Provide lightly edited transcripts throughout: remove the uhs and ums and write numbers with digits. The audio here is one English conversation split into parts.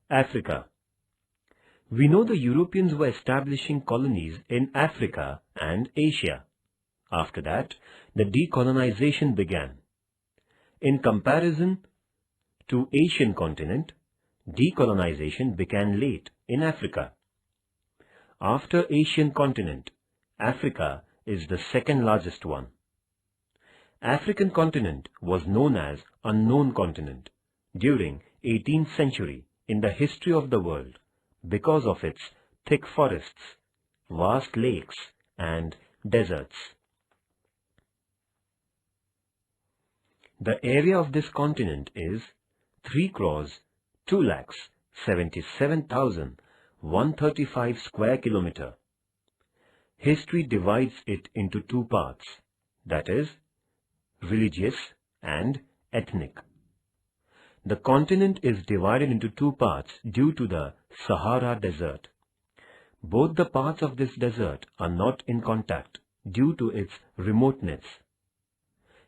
Africa. We know the Europeans were establishing colonies in Africa and Asia. After that, the decolonization began. In comparison to Asian continent, decolonization began late in Africa. After Asian continent, Africa is the second largest one. African continent was known as unknown continent during 18th century in the history of the world because of its thick forests, vast lakes and deserts. The area of this continent is 3,277,135 square kilometer. History divides it into two parts, that is, religious and ethnic. The continent is divided into two parts due to the Sahara Desert. Both the parts of this desert are not in contact due to its remoteness.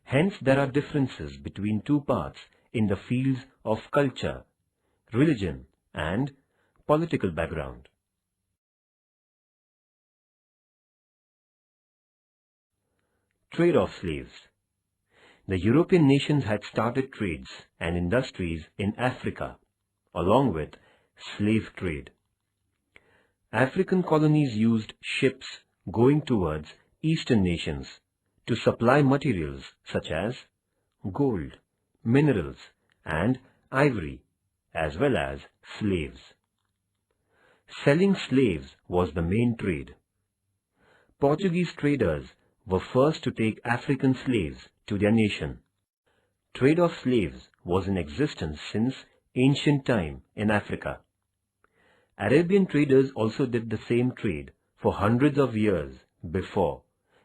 Hence, there are differences between two parts in the fields of culture, religion, and political background. Trade of slaves. The European nations had started trades and industries in Africa, along with slave trade. African colonies used ships going towards Eastern nations to supply materials such as gold, minerals, and ivory, as well as slaves. Selling slaves was the main trade. Portuguese traders were first to take African slaves to their nation. Trade of slaves was in existence since ancient time in Africa. Arabian traders also did the same trade for hundreds of years before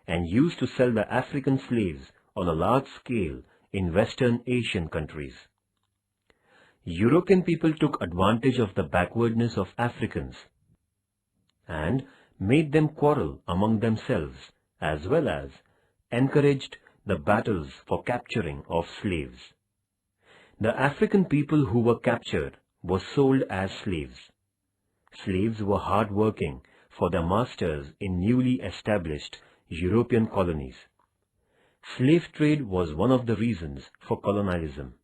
and used to sell the African slaves on a large scale in Western Asian countries. European people took advantage of the backwardness of Africans and made them quarrel among themselves, as well as encouraged the battles for capturing of slaves. The African people who were captured were sold as slaves. Slaves were hard-working for their masters in newly established European colonies. Slave trade was one of the reasons for colonialism.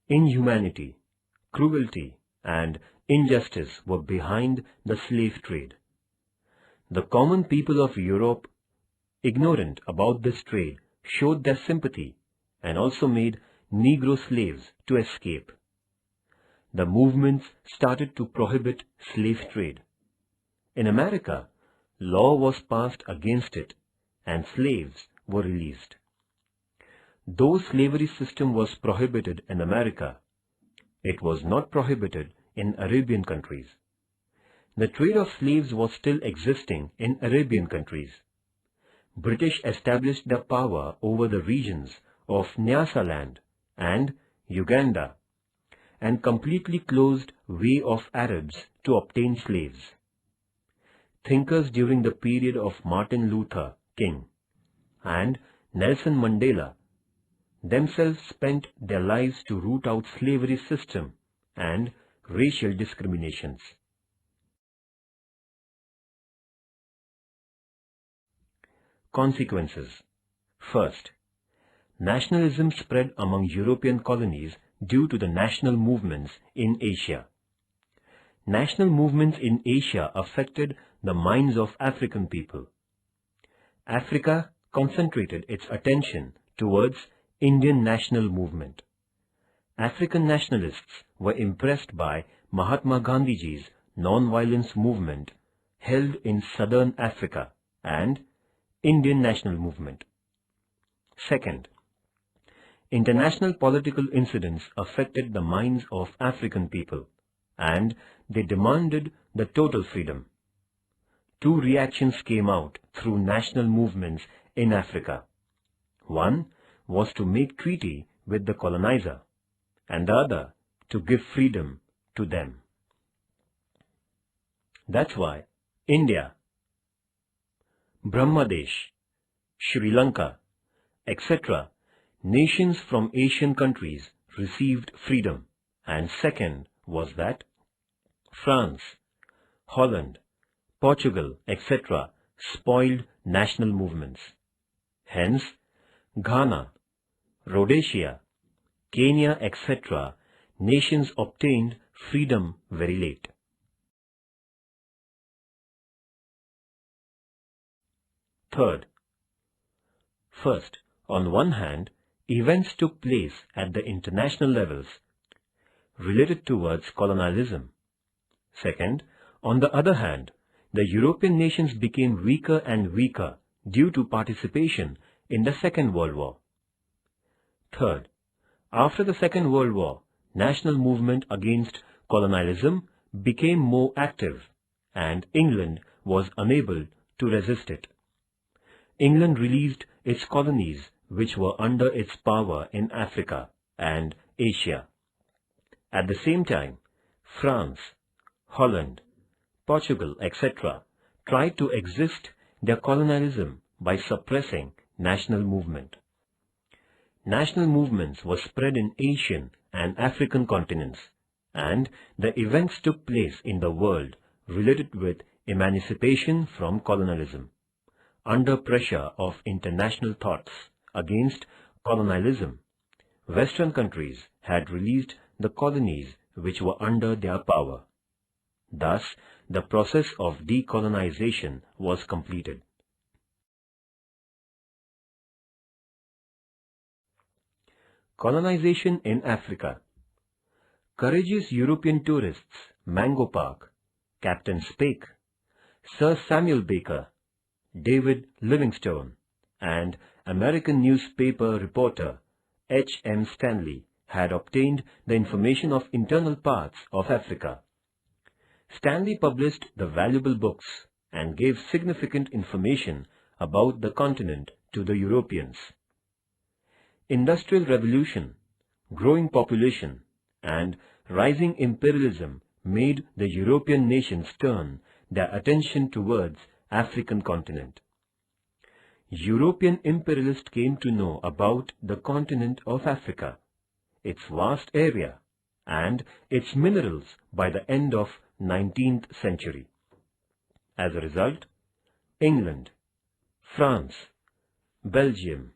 Inhumanity, cruelty, and injustice were behind the slave trade. The common people of Europe, ignorant about this trade, showed their sympathy and also made Negro slaves to escape. The movements started to prohibit slave trade. In America, law was passed against it and slaves were released. Though slavery system was prohibited in America, it was not prohibited in Arabian countries. The trade of slaves was still existing in Arabian countries. British established their power over the regions of Nyasaland and Uganda and completely closed way of Arabs to obtain slaves. Thinkers during the period of Martin Luther King and Nelson Mandela themselves spent their lives to root out slavery system and racial discriminations. Consequences. First, nationalism spread among European colonies due to the national movements in Asia. National movements in Asia affected the minds of African people. Africa concentrated its attention towards Indian national movement. African nationalists were impressed by Mahatma Gandhiji's non-violence movement held in southern Africa and Indian national movement. Second, international political incidents affected the minds of African people and they demanded the total freedom. Two reactions came out through national movements in Africa. One was to make treaty with the colonizer and the other to give freedom to them. That's why India, Brahmadesh, Sri Lanka, etc. nations from Asian countries received freedom, and second was that France, Holland, Portugal, etc. spoiled national movements. Hence, Ghana, Rhodesia, Kenya, etc. nations obtained freedom very late. Third, first, on one hand, events took place at the international levels related towards colonialism. Second, on the other hand, the European nations became weaker and weaker due to participation in the Second World War. Third, after the Second World War, national movement against colonialism became more active, and England was unable to resist it. England released its colonies which were under its power in Africa and Asia. At the same time, France, Holland, Portugal, etc. tried to resist their colonialism by suppressing national movement. National movements were spread in Asian and African continents, and the events took place in the world related with emancipation from colonialism. Under pressure of international thoughts against colonialism, Western countries had released the colonies which were under their power. Thus, the process of decolonization was completed. Colonization in Africa. Courageous European tourists Mango Park, Captain Speke, Sir Samuel Baker, David Livingstone, and American newspaper reporter H.M. Stanley had obtained the information of internal parts of Africa. Stanley published the valuable books and gave significant information about the continent to the Europeans. Industrial revolution, growing population, and rising imperialism made the European nations turn their attention towards African continent. European imperialists came to know about the continent of Africa, its vast area, and its minerals by the end of 19th century. As a result, England, France, Belgium,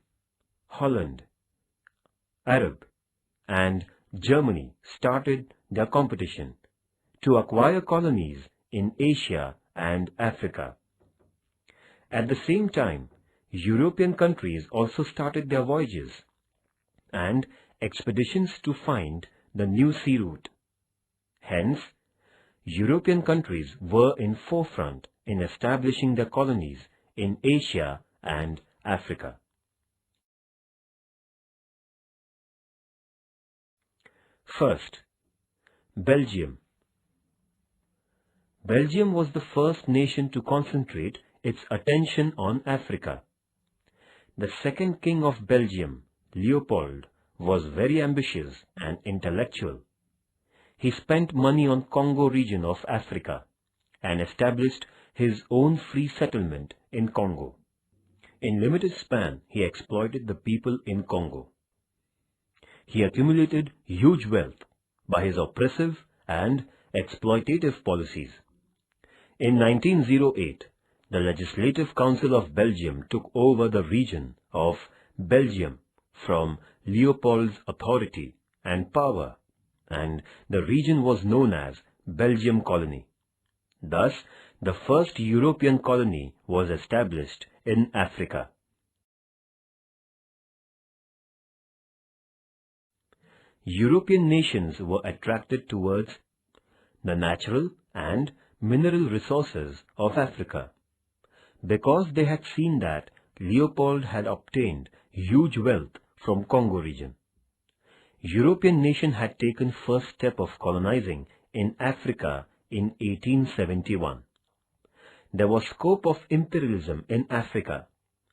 Holland, Arab, and Germany started their competition to acquire colonies in Asia and Africa. At the same time, European countries also started their voyages and expeditions to find the new sea route. Hence, European countries were in forefront in establishing their colonies in Asia and Africa. First, Belgium. Belgium was the first nation to concentrate its attention on Africa. The second king of Belgium, Leopold, was very ambitious and intellectual. He spent money on Congo region of Africa and established his own free settlement in Congo. In limited span, he exploited the people in Congo. He accumulated huge wealth by his oppressive and exploitative policies. In 1908, the Legislative Council of Belgium took over the region of Belgium from Leopold's authority and power, and the region was known as Belgium Colony. Thus, the first European colony was established in Africa. European nations were attracted towards the natural and mineral resources of Africa because they had seen that Leopold had obtained huge wealth from Congo region. European nation had taken first step of colonizing in Africa in 1871. There was scope of imperialism in Africa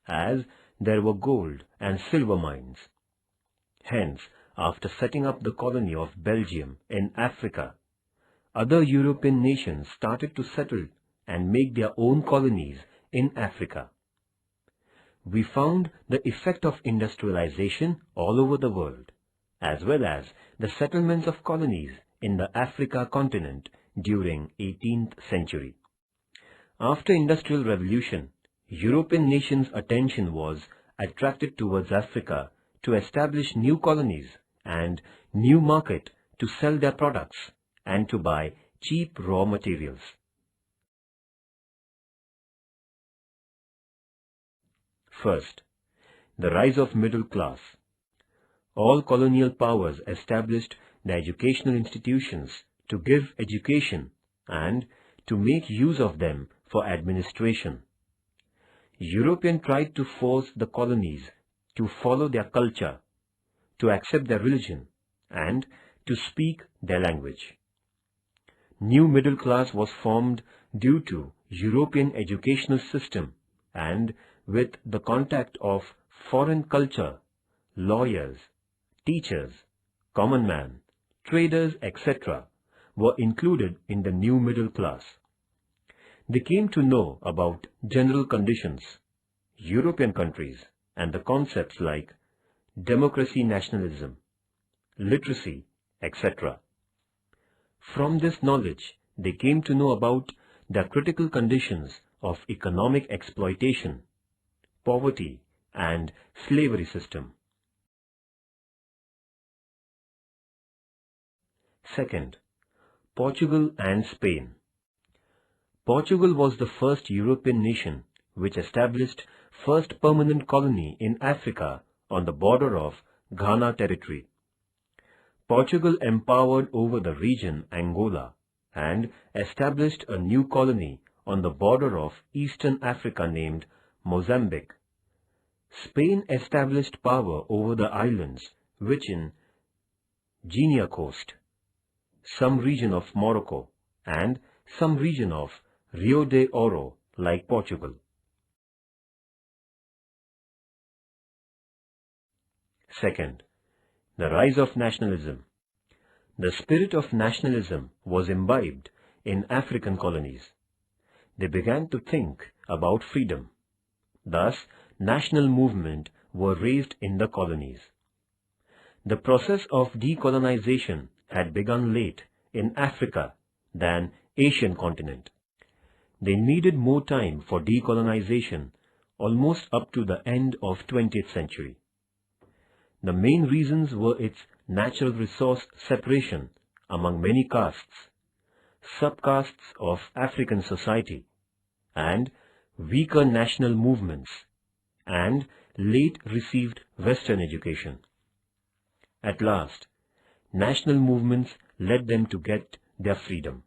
as there were gold and silver mines. Hence, after setting up the colony of Belgium in Africa, other European nations started to settle and make their own colonies in Africa. we found the effect of industrialization all over the world, as well as the settlements of colonies in the Africa continent during 18th century. After Industrial Revolution, European nations' attention was attracted towards Africa to establish new colonies and new market to sell their products and to buy cheap raw materials. First, the rise of middle class. All colonial powers established the educational institutions to give education and to make use of them for administration. Europeans tried to force the colonies to follow their culture, to accept their religion, and to speak their language. New middle class was formed due to European educational system and with the contact of foreign culture, lawyers, teachers, common man, traders, etc. were included in the new middle class. They came to know about general conditions, European countries, and the concepts like democracy, nationalism, literacy, etc. From this knowledge, they came to know about the critical conditions of economic exploitation, poverty, and slavery system. Second, Portugal and Spain. Portugal was the first European nation which established first permanent colony in Africa on the border of Ghana territory. Portugal empowered over the region Angola and established a new colony on the border of Eastern Africa named Mozambique. Spain established power over the islands which in Guinea coast, some region of Morocco, and some region of Rio de Oro like Portugal. Second, the rise of nationalism. The spirit of nationalism was imbibed in African colonies. They began to think about freedom. Thus, national movements were raised in the colonies. The process of decolonization had begun late in Africa than Asian continent. They needed more time for decolonization, almost up to the end of 20th century. The main reasons were its natural resource separation among many castes, subcastes of African society, and weaker national movements, and late received Western education. At last, national movements led them to get their freedom.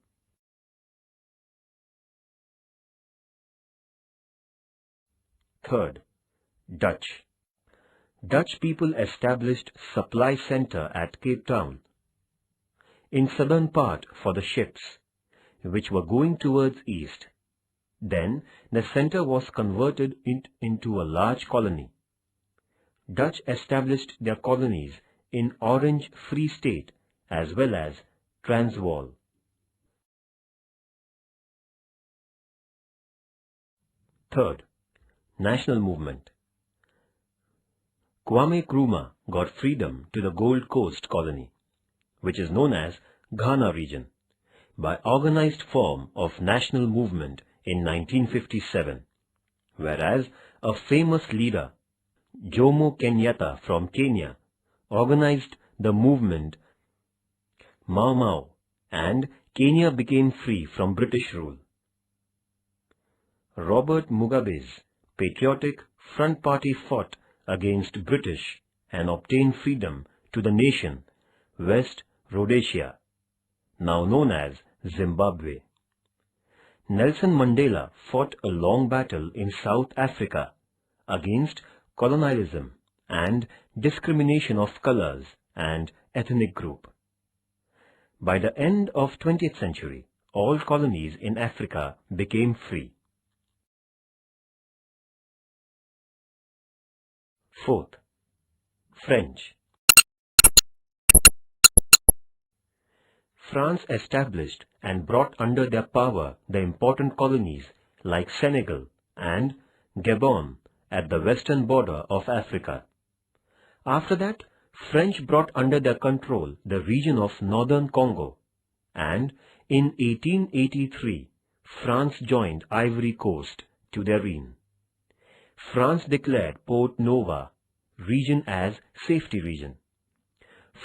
Third, Dutch. Dutch people established supply center at Cape Town, in southern part for the ships, which were going towards east. Then the center was converted into a large colony. Dutch established their colonies in Orange Free State as well as Transvaal. Third, national movement. Kwame Nkrumah got freedom to the Gold Coast colony, which is known as Ghana region, by organized form of national movement in 1957, whereas a famous leader, Jomo Kenyatta from Kenya, organized the movement Mau Mau, and Kenya became free from British rule. Robert Mugabe's Patriotic Front Party fought against British and obtained freedom to the nation West Rhodesia, now known as Zimbabwe. Nelson Mandela fought a long battle in South Africa against colonialism and discrimination of colors and ethnic group. By the end of 20th century, all colonies in Africa became free. Fourth, French. France established and brought under their power the important colonies like Senegal and Gabon at the western border of Africa. After that, French brought under their control the region of northern Congo, and in 1883, France joined Ivory Coast to their reign. France declared Port Nova region as safety region.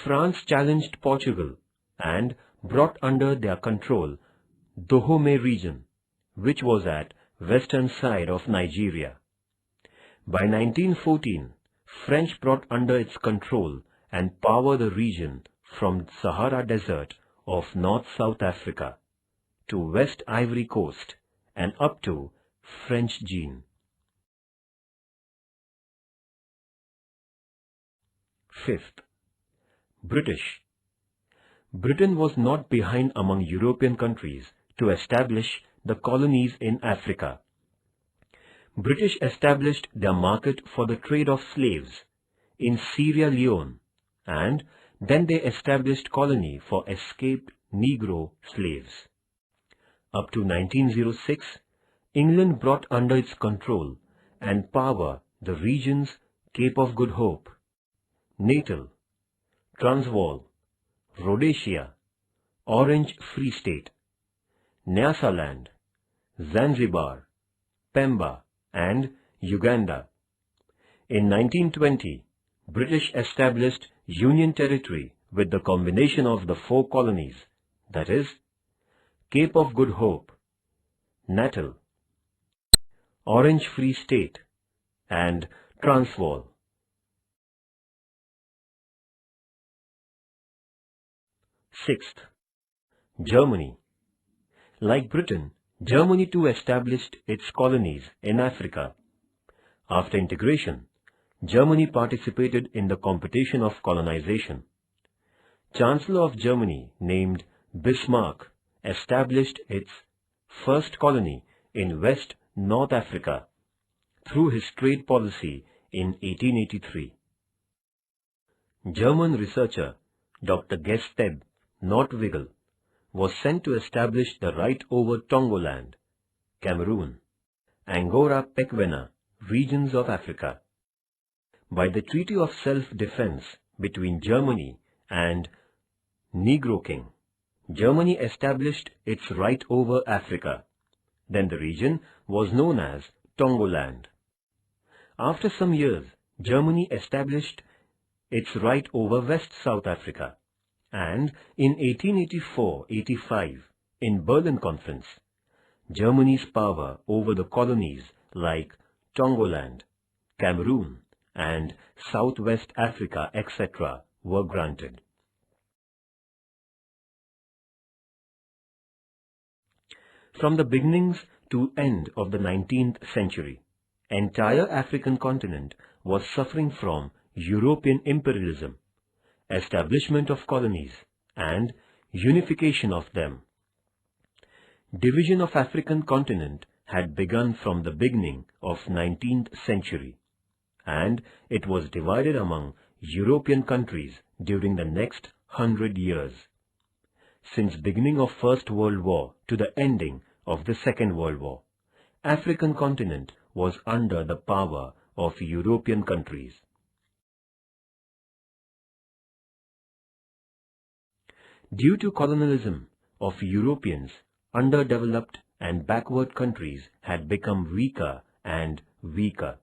France challenged Portugal and brought under their control Dahomey region, which was at western side of Nigeria. By 1914, French brought under its control and power the region from Sahara Desert of North-South Africa to West Ivory Coast and up to French Guiana. Fifth, British. Britain was not behind among European countries to establish the colonies in Africa. British established their market for the trade of slaves in Sierra Leone, and then they established colony for escaped Negro slaves. Up to 1906, England brought under its control and power the regions Cape of Good Hope, Natal, Transvaal, Rhodesia, Orange Free State, Nyasaland, Zanzibar, Pemba and Uganda. In 1920, British established Union Territory with the combination of the four colonies, that is, Cape of Good Hope, Natal, Orange Free State and Transvaal. Sixth, Germany. Like Britain, Germany too established its colonies in Africa. After integration, Germany participated in the competition of colonization. Chancellor of Germany, named Bismarck, established its first colony in West North Africa through his trade policy in 1883. German researcher Dr. Gesteb Nordwigel was sent to establish the right over Tongoland, Cameroon, Angora-Pequena regions of Africa. By the Treaty of Self-Defense between Germany and Negro King, Germany established its right over Africa. Then the region was known as Tongoland. After some years, Germany established its right over West South Africa. And in 1884-85, in Berlin Conference, Germany's power over the colonies like Tongoland, Cameroon, and Southwest Africa, etc., were granted. From the beginnings to end of the 19th century, entire African continent was suffering from European imperialism, establishment of colonies, and unification of them. Division of African continent had begun from the beginning of 19th century, and it was divided among European countries during the next 100 years. Since beginning of First World War to the ending of the Second World War, African continent was under the power of European countries. Due to colonialism of Europeans, underdeveloped and backward countries had become weaker and weaker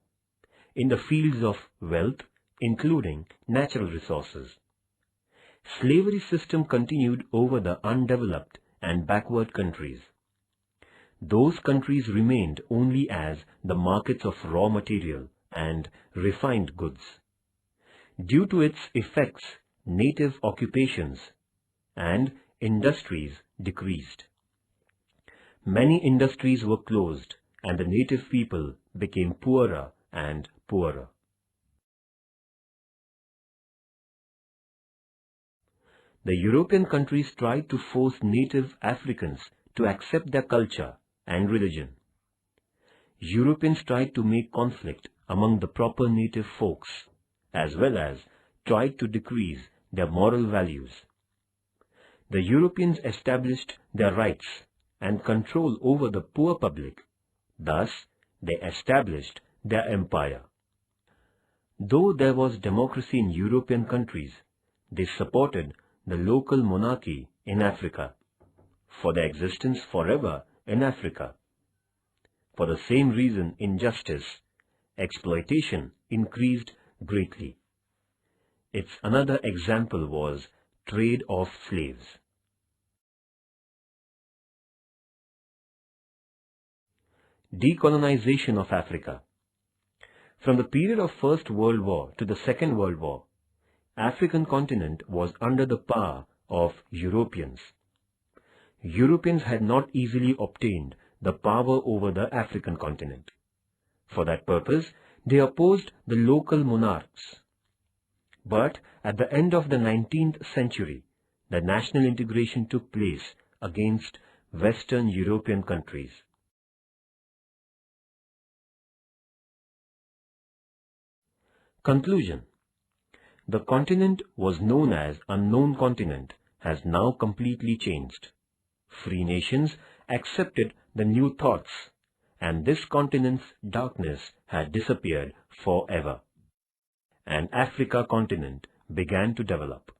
in the fields of wealth, including natural resources. Slavery system continued over the undeveloped and backward countries. Those countries remained only as the markets of raw material and refined goods. Due to its effects, native occupations and industries decreased. Many industries were closed and the native people became poorer and poorer. The European countries tried to force native Africans to accept their culture and religion. Europeans tried to make conflict among the proper native folks, as well as tried to decrease their moral values. The Europeans established their rights and control over the poor public. Thus, they established their empire. Though there was democracy in European countries, they supported the local monarchy in Africa for their existence forever in Africa. For the same reason, injustice, exploitation increased greatly. Its another example was trade of slaves. Decolonization of Africa. From the period of First World War to the Second World War, African continent was under the power of Europeans. Europeans had not easily obtained the power over the African continent. For that purpose, they opposed the local monarchs. But at the end of the 19th century, the national integration took place against Western European countries. Conclusion. The continent was known as unknown continent has now completely changed. Free nations accepted the new thoughts, and this continent's darkness had disappeared forever. An Africa continent began to develop.